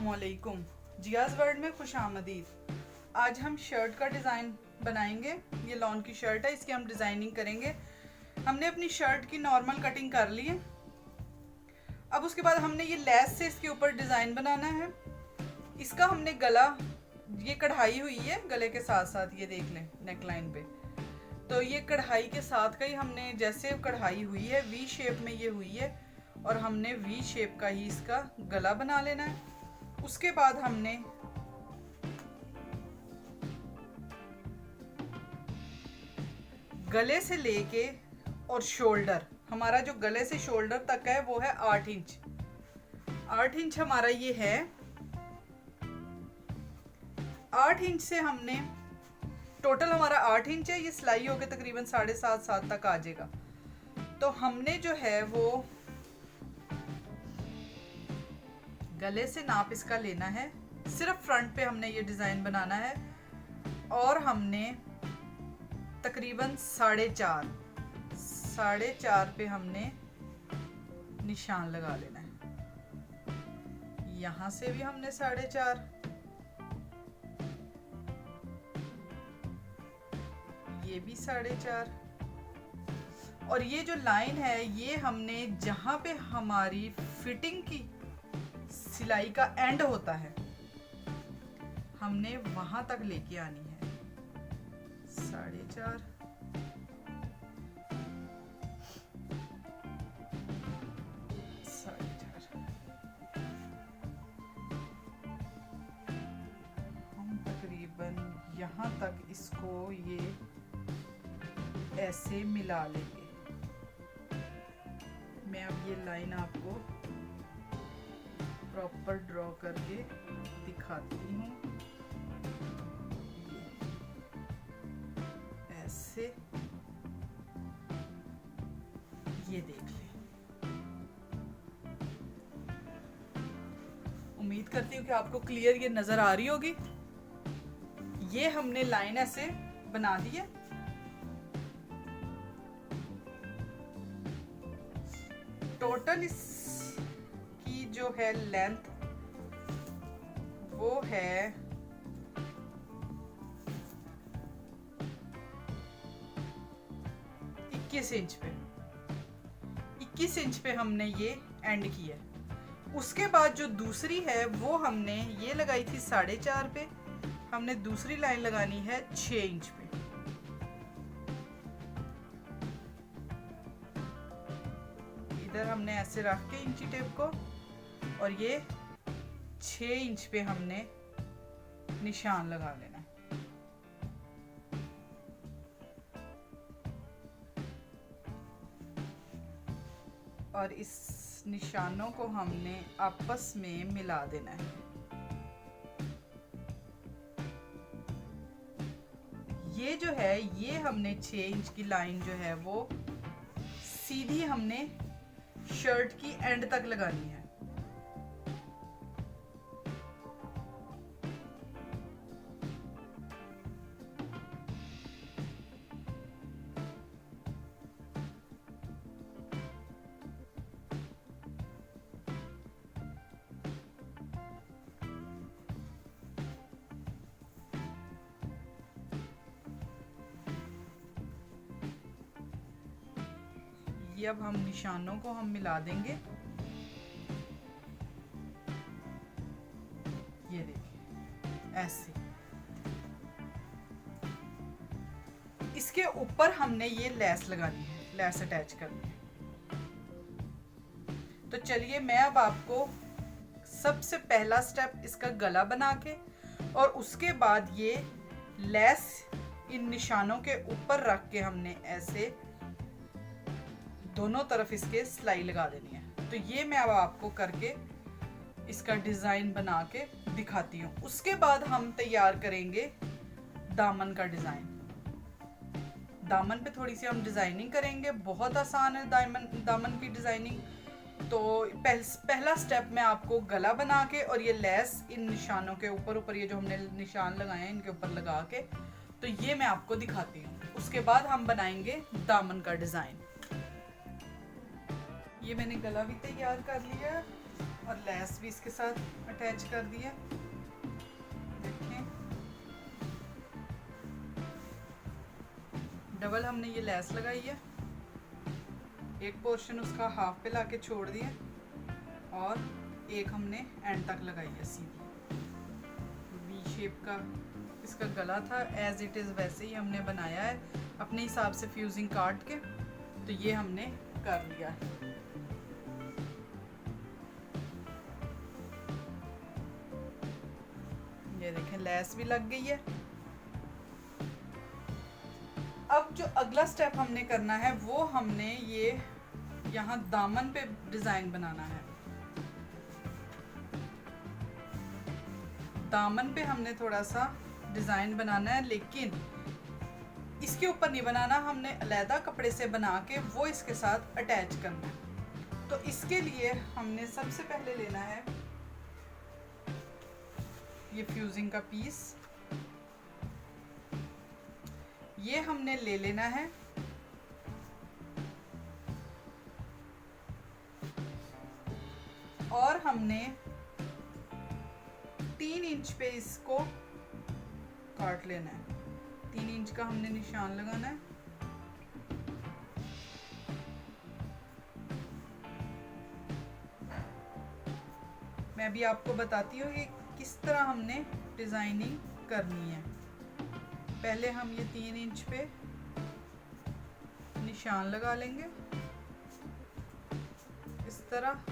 अस्सलामुअलैकुम। जियाज़ वर्ल्ड में खुश आमदीद। आज हम शर्ट का डिज़ाइन बनाएंगे। ये लॉन की शर्ट है, इसकी हम डिज़ाइनिंग करेंगे। हमने अपनी शर्ट की नॉर्मल कटिंग कर ली है। अब उसके बाद हमने ये लेस से इसके ऊपर डिज़ाइन बनाना है। इसका हमने गला, ये कढ़ाई हुई है गले के साथ साथ, ये देख लें नेक लाइन पे। तो ये कढ़ाई के साथ का ही हमने, जैसे कढ़ाई हुई है वी शेप में ये हुई है, और हमने वी शेप का ही इसका गला बना लेना है। उसके बाद हमने गले से लेके और शोल्डर, हमारा जो गले से शोल्डर तक है वो है 8 इंच। 8 इंच हमारा ये है। 8 इंच से हमने टोटल हमारा 8 इंच है। ये सिलाई होके तकरीबन 7.5 तक आ जाएगा। तो हमने जो है वो गले से नाप इसका लेना है। सिर्फ फ्रंट पे हमने ये डिज़ाइन बनाना है, और हमने तकरीबन 4.5 पे हमने निशान लगा लेना है। यहाँ से भी हमने 4.5, ये भी 4.5, और ये जो लाइन है ये हमने जहाँ पे हमारी फिटिंग की सिलाई का एंड होता है, हमने वहां तक लेके आनी है। 4.5, हम तकरीबन यहाँ तक इसको ये ऐसे मिला लेंगे। मैं अब ये लाइन आपको प्रॉपर ड्रॉ करके दिखाती हूँ। ऐसे ये देख लें। उम्मीद करती हूँ कि आपको क्लियर ये नजर आ रही होगी। ये हमने लाइन ऐसे बना दी है। टोटल इसकी जो है लेंथ वो है 21 इंच पे। 21 इंच पे हमने ये एंड किया। उसके बाद जो दूसरी है वो हमने ये लगाई थी 4.5 पे, हमने दूसरी लाइन लगानी है 6 इंच पे। इधर हमने ऐसे रख के इंची टेप को, और ये 6 इंच पे हमने निशान लगा लेना है। और इस निशानों को हमने आपस में मिला देना है। ये जो है ये हमने 6 इंच की लाइन जो है वो सीधी हमने शर्ट की एंड तक लगानी है। ये अब हम निशानों को हम मिला देंगे। ये देखिए ऐसे। इसके ऊपर हमने ये लेस लगानी है, लेस अटैच करनी है। तो चलिए मैं अब आपको सबसे पहला स्टेप इसका गला बना के, और उसके बाद ये लेस इन निशानों के ऊपर रख के हमने ऐसे दोनों तरफ इसके सिलाई लगा देनी है। तो ये मैं अब आपको करके इसका डिज़ाइन बना के दिखाती हूँ। उसके बाद हम तैयार करेंगे दामन का डिज़ाइन। दामन पे थोड़ी सी हम डिज़ाइनिंग करेंगे। बहुत आसान है दामन की डिज़ाइनिंग। तो पहला स्टेप मैं आपको गला बना के और ये लेस इन निशानों के ऊपर ये जो हमने निशान लगाए हैं इनके ऊपर लगा के, तो ये मैं आपको दिखाती हूँ। उसके बाद हम बनाएंगे दामन का डिज़ाइन। ये मैंने गला भी तैयार कर लिया। और लेस भी इसके साथ अटैच कर दिया। देखें, डबल हमने ये लेस लगाई है, एक पोर्शन उसका हाफ पे लाके छोड़ दिया और एक हमने एंड तक लगाई है सीधी। वी शेप का इसका गला था, एज इट इज़ वैसे ही हमने बनाया है अपने हिसाब से फ्यूजिंग काट के। तो ये हमने कर लिया है। ये देखें, लेस भी लग गई है। अब जो अगला स्टेप हमने करना है वो हमने ये यहाँ दामन पे डिज़ाइन बनाना है। दामन पे हमने थोड़ा सा डिज़ाइन बनाना है, लेकिन इसके ऊपर नहीं बनाना, हमने अलहदा कपड़े से बना के वो इसके साथ अटैच करना है। तो इसके लिए हमने सबसे पहले लेना है ये फ्यूजिंग का पीस, ये हमने ले लेना है। और हमने 3 इंच पे इसको काट लेना है। 3 इंच का हमने निशान लगाना है। मैं भी आपको बताती हूँ कि किस तरह हमने डिज़ाइनिंग करनी है। पहले हम ये 3 इंच पे निशान लगा लेंगे इस तरह।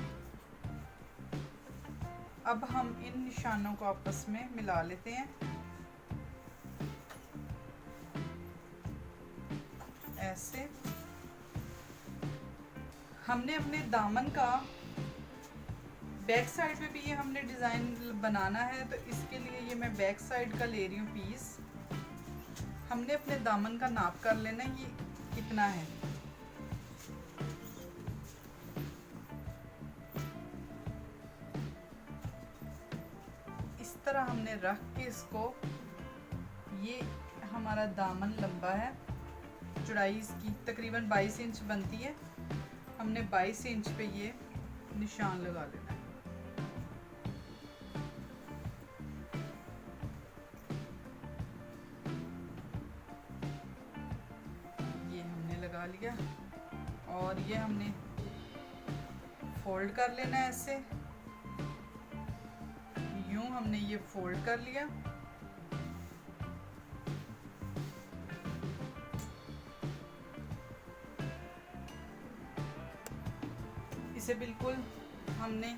अब हम इन निशानों को आपस में मिला लेते हैं ऐसे। हमने अपने दामन का बैक साइड पे भी ये हमने डिज़ाइन बनाना है, तो इसके लिए ये मैं बैक साइड का ले रही हूँ पीस। हमने अपने दामन का नाप कर लेना है, ये कितना है। इस तरह हमने रख के इसको, ये हमारा दामन लंबा है, चौड़ाई इसकी तकरीबन 22 इंच बनती है। हमने 22 इंच पे ये निशान लगा लेना है। ये हमने लगा लिया और ये हमने फोल्ड कर लेना है ऐसे। यूं हमने ये फोल्ड कर लिया। इसे बिल्कुल हमने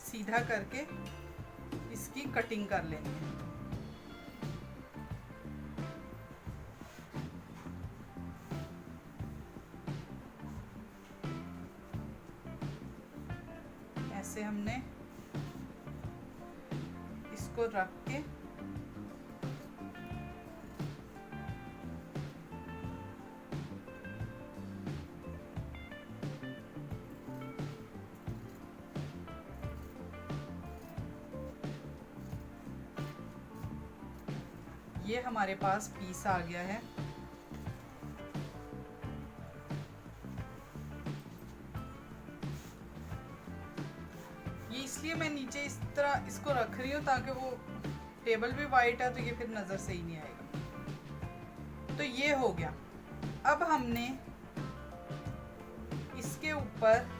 सीधा करके इसकी कटिंग कर लेनी है। ऐसे हमने इसको रख के ये हमारे पास पीस आ गया है। ये इसलिए मैं नीचे इस तरह इसको रख रही हूँ ताकि वो टेबल भी वाइट है तो ये फिर नज़र सही नहीं आएगा। तो ये हो गया। अब हमने इसके ऊपर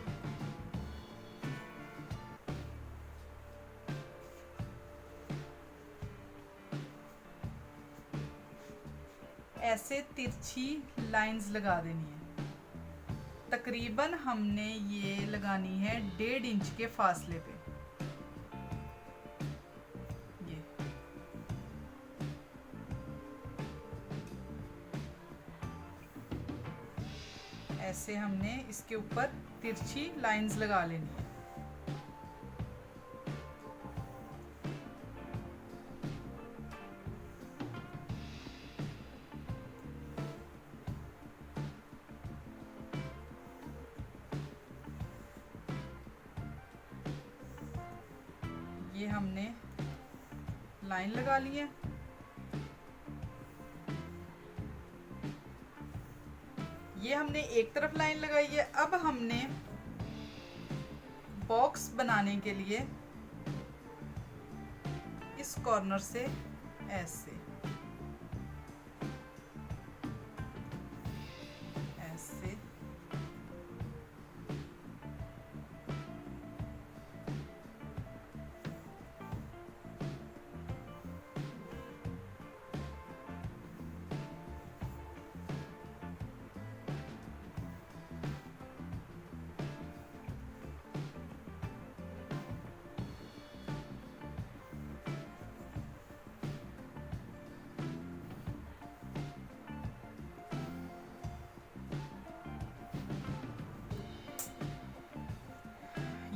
ऐसे तिरछी लाइंस लगा देनी है। तकरीबन हमने ये लगानी है 1.5 इंच के फासले पे। ये ऐसे हमने इसके ऊपर तिरछी लाइंस लगा लेनी है। ये हमने लाइन लगा ली है। ये हमने एक तरफ लाइन लगाई है। अब हमने बॉक्स बनाने के लिए इस कॉर्नर से ऐसे ऐसे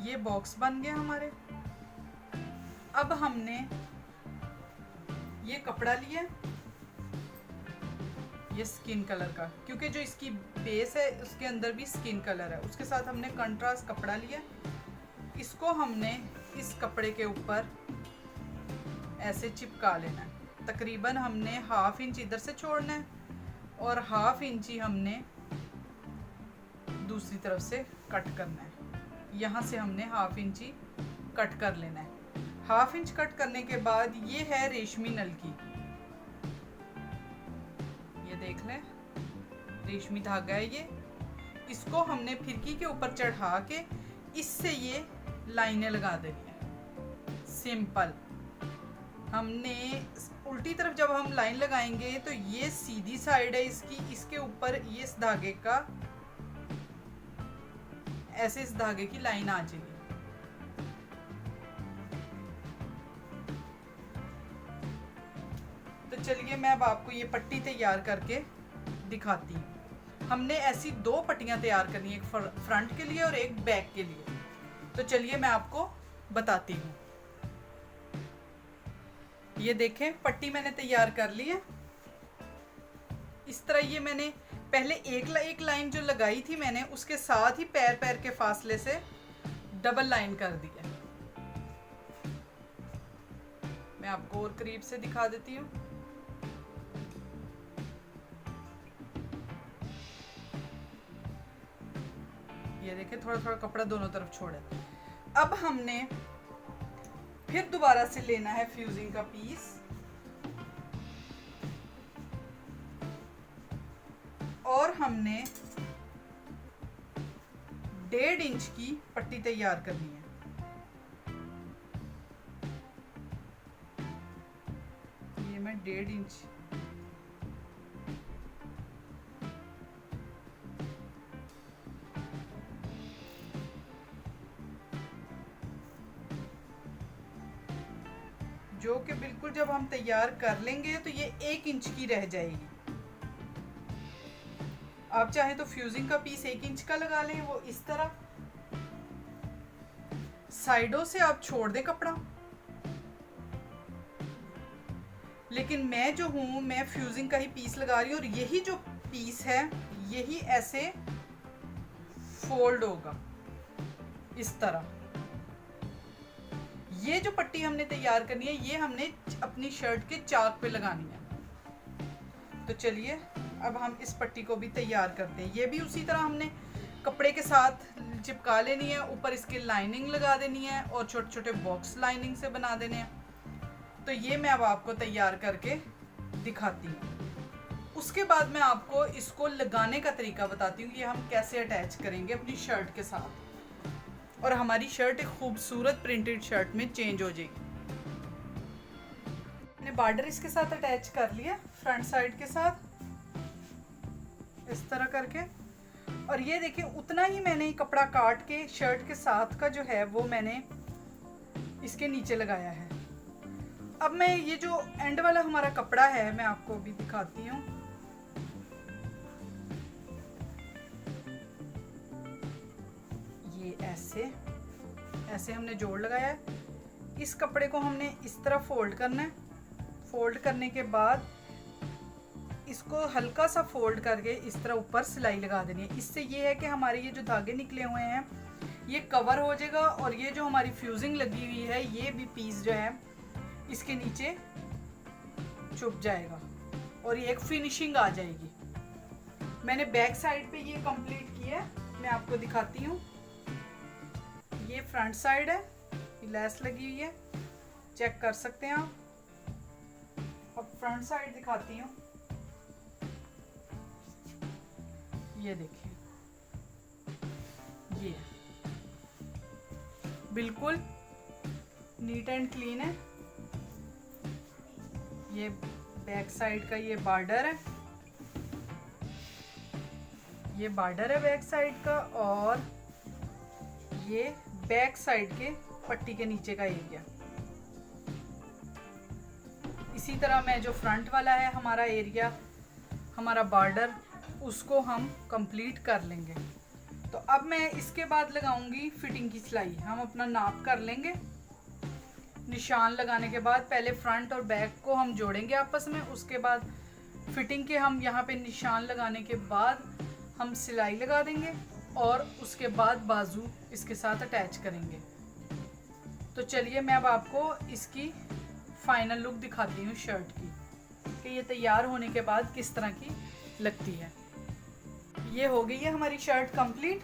ये बॉक्स बन गए हमारे। अब हमने ये कपड़ा लिया, ये स्किन कलर का, क्योंकि जो इसकी बेस है उसके अंदर भी स्किन कलर है। उसके साथ हमने कंट्रास्ट कपड़ा लिया, इसको हमने इस कपड़े के ऊपर ऐसे चिपका लेना है। तकरीबन हमने 1/2 इंच इधर से छोड़ना है और 1/2 इंच ही हमने दूसरी तरफ से कट करना है। यहाँ से हमने 1/2 इंच ही कट कर लेना है। 1/2 इंच कट करने के बाद ये है रेशमी नलकी, ये देख लें रेशमी धागा है ये। इसको हमने फिरकी के ऊपर चढ़ा के इससे ये लाइनें लगा देनी है। सिंपल। हमने उल्टी तरफ जब हम लाइन लगाएंगे तो ये सीधी साइड है इसकी, इसके ऊपर ये इस धागे का ऐसे इस धागे की लाइन आ जाएगी। तो चलिए मैं अब आपको ये पट्टी तैयार करके दिखाती हूँ। हमने ऐसी 2 पट्टियाँ तैयार करनी है, एक फ्रंट के लिए और एक बैक के लिए। तो चलिए मैं आपको बताती हूँ। ये देखें पट्टी मैंने तैयार कर ली है। इस तरह ये मैंने पहले एक लाइन जो लगाई थी मैंने, उसके साथ ही पैर के फासले से डबल लाइन कर दी है। मैं आपको और करीब से दिखा देती हूँ। ये देखिए थोड़ा थोड़ा कपड़ा दोनों तरफ छोड़ा। अब हमने फिर दोबारा से लेना है फ्यूजिंग का पीस और हमने 1.5 इंच की पट्टी तैयार करनी है। ये मैं 1.5 इंच जो कि बिल्कुल जब हम तैयार कर लेंगे तो ये 1 इंच की रह जाएगी। आप चाहे तो फ्यूजिंग का पीस 1 इंच का लगा लें, वो इस तरह साइडों से आप छोड़ दें कपड़ा। लेकिन मैं जो हूं मैं फ्यूजिंग का ही पीस लगा रही हूँ और यही जो पीस है यही ऐसे फोल्ड होगा इस तरह। ये जो पट्टी हमने तैयार करनी है ये हमने अपनी शर्ट के चाक पे लगानी है। तो चलिए अब हम इस पट्टी को भी तैयार करते हैं। ये भी उसी तरह हमने कपड़े के साथ चिपका लेनी है, ऊपर इसकी लाइनिंग लगा देनी है और छोटे छोटे बॉक्स लाइनिंग से बना देने हैं। तो ये मैं अब आपको तैयार करके दिखाती हूँ। उसके बाद मैं आपको इसको लगाने का तरीका बताती हूँ कि हम कैसे अटैच करेंगे अपनी शर्ट के साथ और हमारी शर्ट एक खूबसूरत प्रिंटेड शर्ट में चेंज हो जाएगी। मैंने बॉर्डर इसके साथ अटैच कर लिया फ्रंट साइड के साथ इस तरह करके। और ये देखिए उतना ही मैंने कपड़ा काट के शर्ट के साथ का जो है वो मैंने इसके नीचे लगाया है। अब मैं ये जो एंड वाला हमारा कपड़ा है मैं आपको भी दिखाती हूँ। ये ऐसे ऐसे हमने जोड़ लगाया है। इस कपड़े को हमने इस तरह फोल्ड करना है। फोल्ड करने के बाद इसको हल्का सा फोल्ड करके इस तरह ऊपर सिलाई लगा देनी है। इससे ये है कि हमारे ये जो धागे निकले हुए हैं ये कवर हो जाएगा और ये जो हमारी फ्यूजिंग लगी हुई है ये भी पीस जो है इसके नीचे छुप जाएगा और ये एक फिनिशिंग आ जाएगी। मैंने बैक साइड पे ये कंप्लीट किया है, मैं आपको दिखाती हूँ। ये फ्रंट साइड है, लेस लगी हुई है, चेक कर सकते हैं आप। अब फ्रंट साइड दिखाती हूँ, ये देखिए, ये बिल्कुल नीट एंड क्लीन है। ये बैक साइड का ये बॉर्डर है, ये बॉर्डर है बैक साइड का, और ये बैक साइड के पट्टी के नीचे का एरिया। इसी तरह मैं जो फ्रंट वाला है हमारा एरिया, हमारा बॉर्डर, उसको हम कंप्लीट कर लेंगे। तो अब मैं इसके बाद लगाऊंगी फिटिंग की सिलाई। हम अपना नाप कर लेंगे। निशान लगाने के बाद पहले फ्रंट और बैक को हम जोड़ेंगे आपस में, उसके बाद फिटिंग के हम यहाँ पे निशान लगाने के बाद हम सिलाई लगा देंगे, और उसके बाद बाजू इसके साथ अटैच करेंगे। तो चलिए मैं अब आपको इसकी फाइनल लुक दिखाती हूँ शर्ट की, कि ये तैयार होने के बाद किस तरह की लगती है। ये हो गई है हमारी शर्ट कंप्लीट।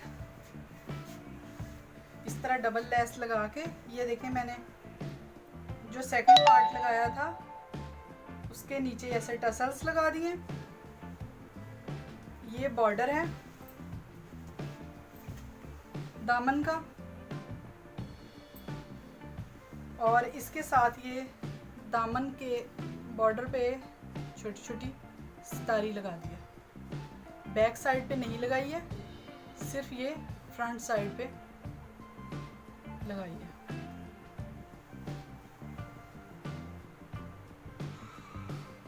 इस तरह डबल लेस लगा के, ये देखें मैंने जो सेकंड पार्ट लगाया था उसके नीचे ऐसे टसल्स लगा दिए। ये बॉर्डर है दामन का, और इसके साथ ये दामन के बॉर्डर पे छोटी छोटी सितारी लगा दी है। बैक साइड पे नहीं लगाई है, सिर्फ ये फ्रंट साइड पे लगाई है।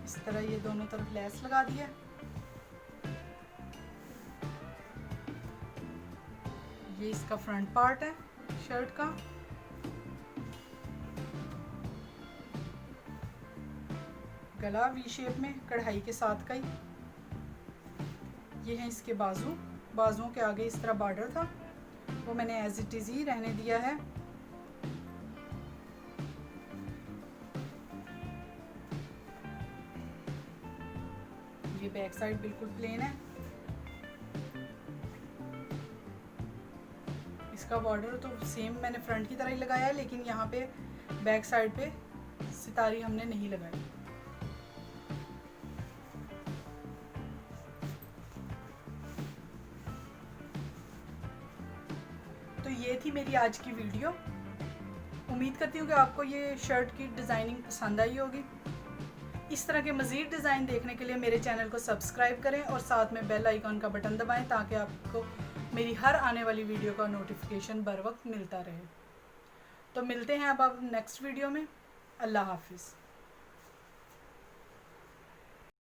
इस तरह ये दोनों तरफ लेस लगा दी है। ये इसका फ्रंट पार्ट है शर्ट का। गला वी शेप में कढ़ाई के साथ का ही। ये है इसके बाजू, बाजुओं के आगे इस तरह बॉर्डर था, वो मैंने एज इट इज ही रहने दिया है। ये बैक साइड बिल्कुल प्लेन है। इसका बॉर्डर तो सेम मैंने फ्रंट की तरह ही लगाया है, लेकिन यहाँ पे बैक साइड पे सितारी हमने नहीं लगाई। तो ये थी मेरी आज की वीडियो। उम्मीद करती हूँ कि आपको ये शर्ट की डिज़ाइनिंग पसंद आई होगी। इस तरह के मज़ीद डिज़ाइन देखने के लिए मेरे चैनल को सब्सक्राइब करें और साथ में बेल आइकॉन का बटन दबाएं, ताकि आपको मेरी हर आने वाली वीडियो का नोटिफिकेशन बर वक्त मिलता रहे। तो मिलते हैं अब नेक्स्ट वीडियो में। अल्लाह हाफिज़।